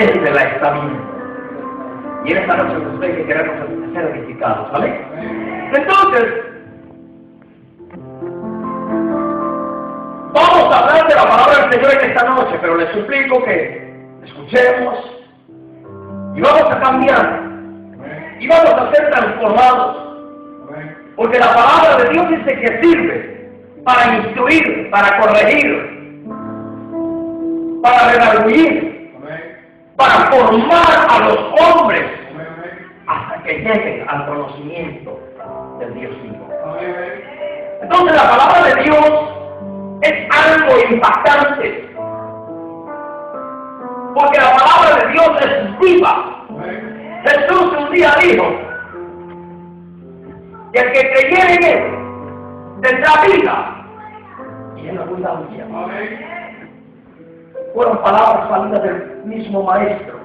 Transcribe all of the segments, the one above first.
Él te la está viendo. Y en esta noche usted que queremos ser edificados, ¿vale? Entonces, vamos a hablar de la palabra del Señor en esta noche, pero les suplico que escuchemos y vamos a cambiar y vamos a ser transformados, porque la palabra de Dios dice que sirve para instruir, para corregir, para redarguir, para formar a los hombres hasta que lleguen al conocimiento del Dios vivo. Entonces la palabra de Dios es algo impactante, porque la palabra de Dios es viva. Jesús un día dijo que el que creyere en Él tendrá vida y en abundancia. Fueron palabras salidas del mismo Maestro,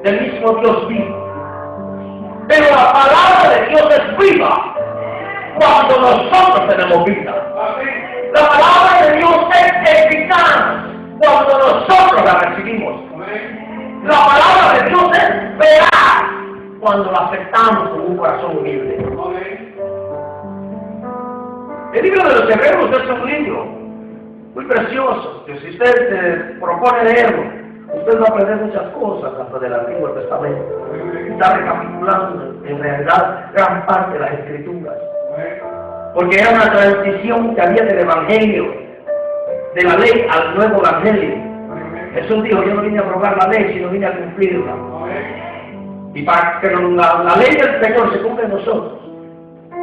del mismo Dios vivo. Pero la palabra de Dios es viva cuando nosotros tenemos vida. La palabra de Dios es eficaz cuando nosotros la recibimos. La palabra de Dios es veraz cuando la aceptamos con un corazón humilde. El libro de los Hebreos es un libro muy precioso, que si usted se propone leerlo, usted va a aprender muchas cosas hasta del Antiguo Testamento. Está recapitulando en realidad gran parte de las Escrituras, porque era una transición que había del Evangelio, de la ley al nuevo Evangelio. Jesús dijo: yo no vine a abrogar la ley, sino vine a cumplirla. Y para que la ley del Señor se cumpla en nosotros,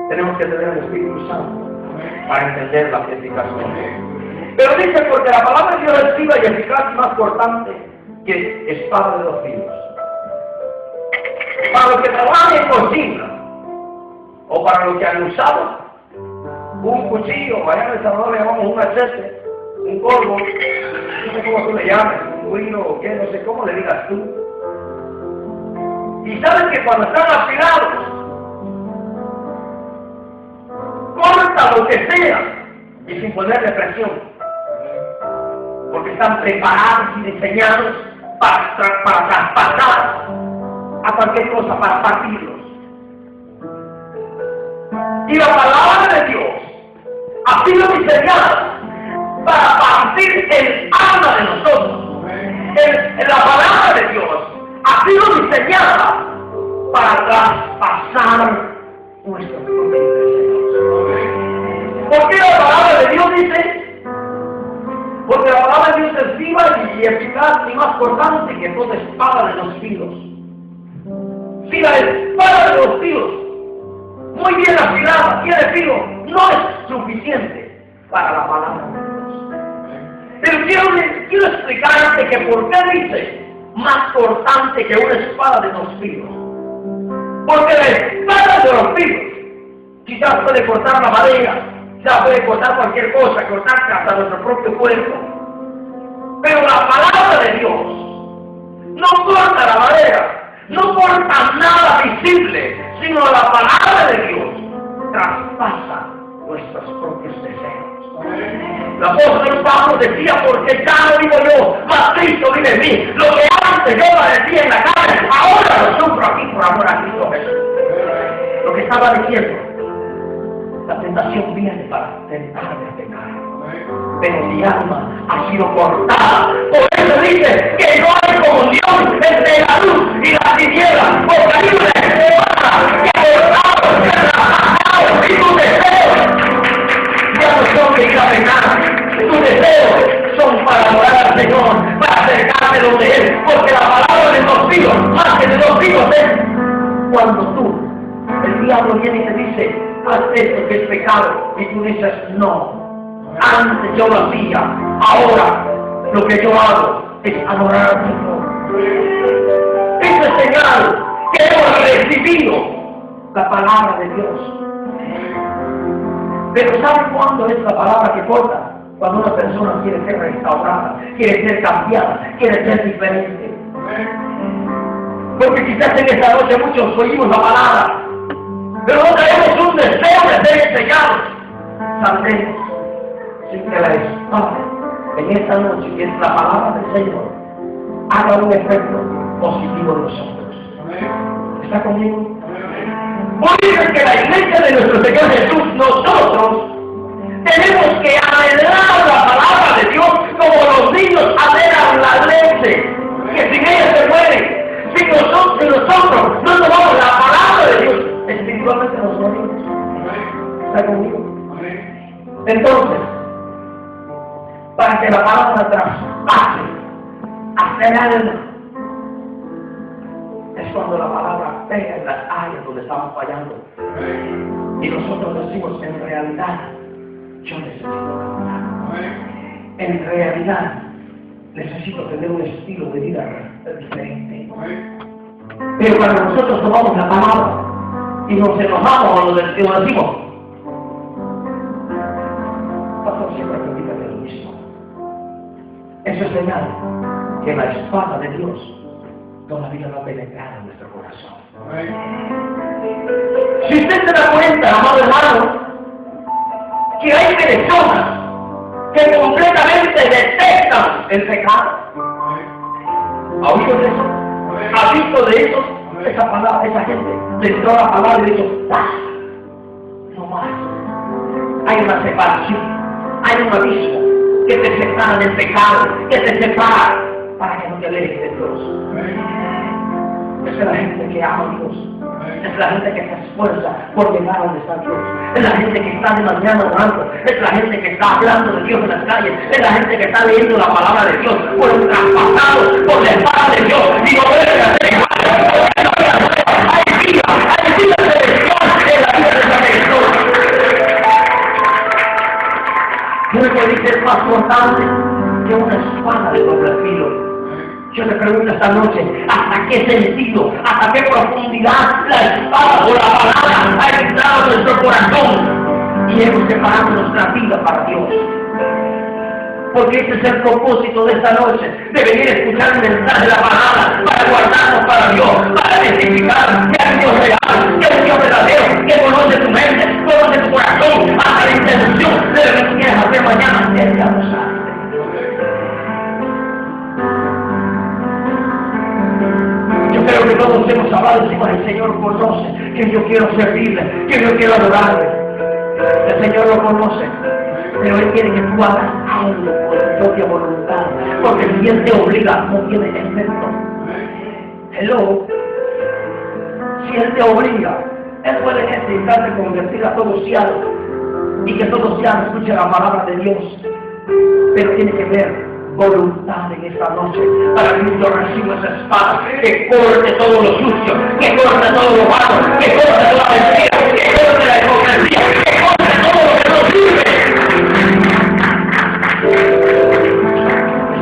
tenemos que tener el Espíritu Santo para entender la eficacia. Pero dice, porque la palabra de Dios es viva y eficaz y más cortante que espada de dos filos. Para los que trabajan en cocina, o para los que han usado un cuchillo, allá en El Salvador le llamamos un machete, un corvo, no sé cómo tú le llames, un huilo o qué, no sé cómo le digas tú. Y saben que cuando están afilados, corta lo que sea y sin ponerle presión, porque están preparados y diseñados para traspasar a cualquier cosa, para partirlos. Y la palabra de Dios ha sido diseñada para partir el alma de nosotros. La palabra de Dios ha sido diseñada para traspasar nuestros propios deseos. ¿Por qué la palabra de Dios dice? Porque la palabra de Dios es viva y eficaz y más cortante que toda espada de los filos. Si la espada de los filos, muy bien afilada, tiene filo, no es suficiente para la palabra de Dios. Pero quiero explicarte que por qué dice más cortante que una espada de dos filos. Porque la espada de los filos quizás puede cortar la madera, quizás puede cortar cualquier cosa, cortar hasta nuestro propio cuerpo. Pero la palabra de Dios no corta la madera, no corta nada visible, sino la palabra de Dios traspasa nuestros propios deseos. El apóstol Pablo decía: porque ya no vivo yo, mas Cristo vive en mí. Lo que antes yo padecía en la carne, ahora lo sufro aquí por amor a Cristo Jesús. Lo que estaba diciendo, la tentación viene para tentarme a pecar, pero mi alma ha sido cortada. Por eso dice que no hay comunión entre la luz y las tinieblas, porque hay una espada que ha cortado, que ha trabajado, y tus deseos ya no son de ir a pecar. Tus deseos son para adorar al Señor, para acercarse donde Él, porque la palabra de dos hijos, más que de dos hijos, es cuando tú, el diablo viene y te dice: haz esto que es pecado, y tú dices: no, antes yo lo hacía, ahora lo que yo hago es adorar al Señor. Esa es señal que hemos recibido la palabra de Dios. Pero ¿saben cuándo es la palabra que corta? Cuando una persona quiere ser restaurada, quiere ser cambiada, quiere ser diferente. Porque quizás en esta noche muchos oímos la palabra, pero no tenemos un deseo de ser enseñados. Saldremos sin que la espada en esta noche, que es la palabra del Señor, haga un efecto positivo en nosotros. ¿Está conmigo? Por eso es que la iglesia de nuestro Señor Jesús, nosotros tenemos que anhelar la palabra de Dios como los niños anhelan la leche, que sin ella se mueren. Si nosotros no tomamos la palabra de Dios, espiritualmente nos morimos. ¿Está conmigo? Entonces, para que la palabra traspase hasta el alma, es cuando la palabra pega en las áreas donde estamos fallando. Y nosotros decimos, en realidad, yo necesito cambiar. En realidad, necesito tener un estilo de vida diferente. Pero cuando nosotros tomamos la palabra y nos enojamos o nos decimos, pastor siempre repite lo mismo. Eso es señal que la espada de Dios todavía no ha penetrado en nuestro corazón. Si usted se da cuenta, amado hermano, que hay personas que completamente detestan el pecado. ¿Ha oído de eso? ¿Ha visto de eso? Esa palabra, esa gente le entró la palabra y dijo, no más. Hay una separación, hay un abismo que te separa del pecado, que te separa para que no te alejes de Dios. Esa es la gente que ama a Dios. Es la gente que se esfuerza por llegar a donde está Dios. Es la gente que está de mañana orando. Es la gente que está hablando de Dios en las calles. Es la gente que está leyendo la palabra de Dios. Fueron traspasados por la espada de Dios. Y no deben hacer igual. Hay vida celestial en la vida de esa persona. Creo que dice es más cortante que una espada de doble filo. Yo le pregunto esta noche, ¿hasta qué sentido, hasta qué profundidad la espada o la palabra ha entrado en nuestro corazón y hemos separado nuestra vida para Dios? Porque ese es el propósito de esta noche, de venir a escuchar el mensaje de la palabra, para guardarnos para Dios, para testificar que hay Dios real, que hay Dios verdadero, que conoce tu mente, conoce tu corazón, hasta la intención de lo que tú quieres hacer mañana. Él ya lo sabe. Creo que todos hemos hablado y decimos, el Señor conoce que yo quiero servirle, que yo quiero adorarle. El Señor lo conoce, pero Él quiere que tú hagas algo por tu propia voluntad, porque si Él te obliga, no tiene efecto. Hello. Si Él te obliga, Él puede necesitar de convertir a todos ciegos y que todos ciegos escuchen la palabra de Dios, pero tiene que ver voluntad en esta noche para que yo reciba esa espada que corte todo lo sucio, que corte todo lo malo, que corte toda la mentira, que corte la hipocresía, que corte todo lo que no sirve.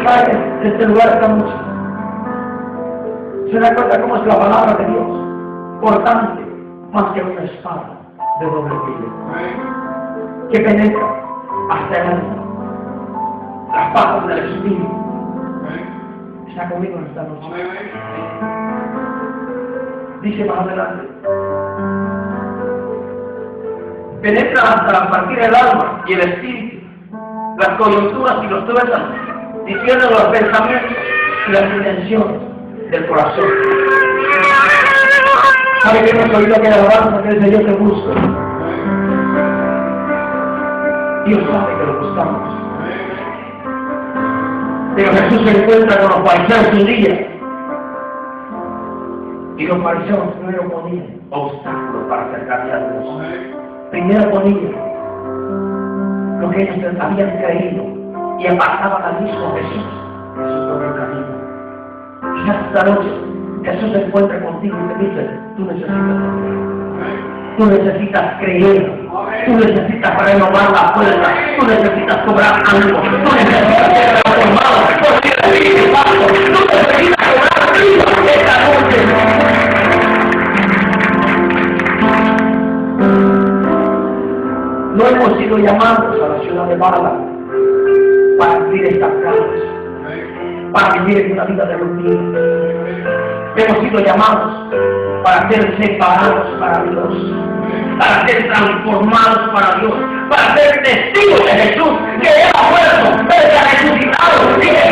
¿Sabes? Este lugar está mucho. Se da cuenta cómo es la palabra de Dios, cortante, más que una espada de doble filo, que penetra hasta el alma. Las patas del Espíritu. Está conmigo en esta noche. Dice más adelante. Penetra hasta partir el alma y el espíritu, las coyunturas y los tuétanos, diciendo los pensamientos y las intenciones del corazón. ¿Sabe que hemos oído que alabanza que el Señor te busca? Dios sabe que lo buscamos. Pero Jesús se encuentra con los fariseos un día. Y los fariseos primero ponían obstáculos para acercarse a Dios. Primero ponían lo que ellos habían creído y apartaban al mismo Jesús de su propio camino. Y esta noche Jesús se encuentra contigo y te dice, tú necesitas cambiar. Tú necesitas creer, tú necesitas renovar la fuerza, tú necesitas cobrar algo, tú necesitas ser transformado por el Espíritu Santo, tú necesitas cobrar vida esta noche. No hemos sido llamados a la ciudad de Bala para vivir estancados, para vivir en una vida de rutina. Hemos sido llamados para ser separados para Dios, para ser transformados para Dios, para ser testigos de Jesús, que Él ha muerto, Él ha resucitado y que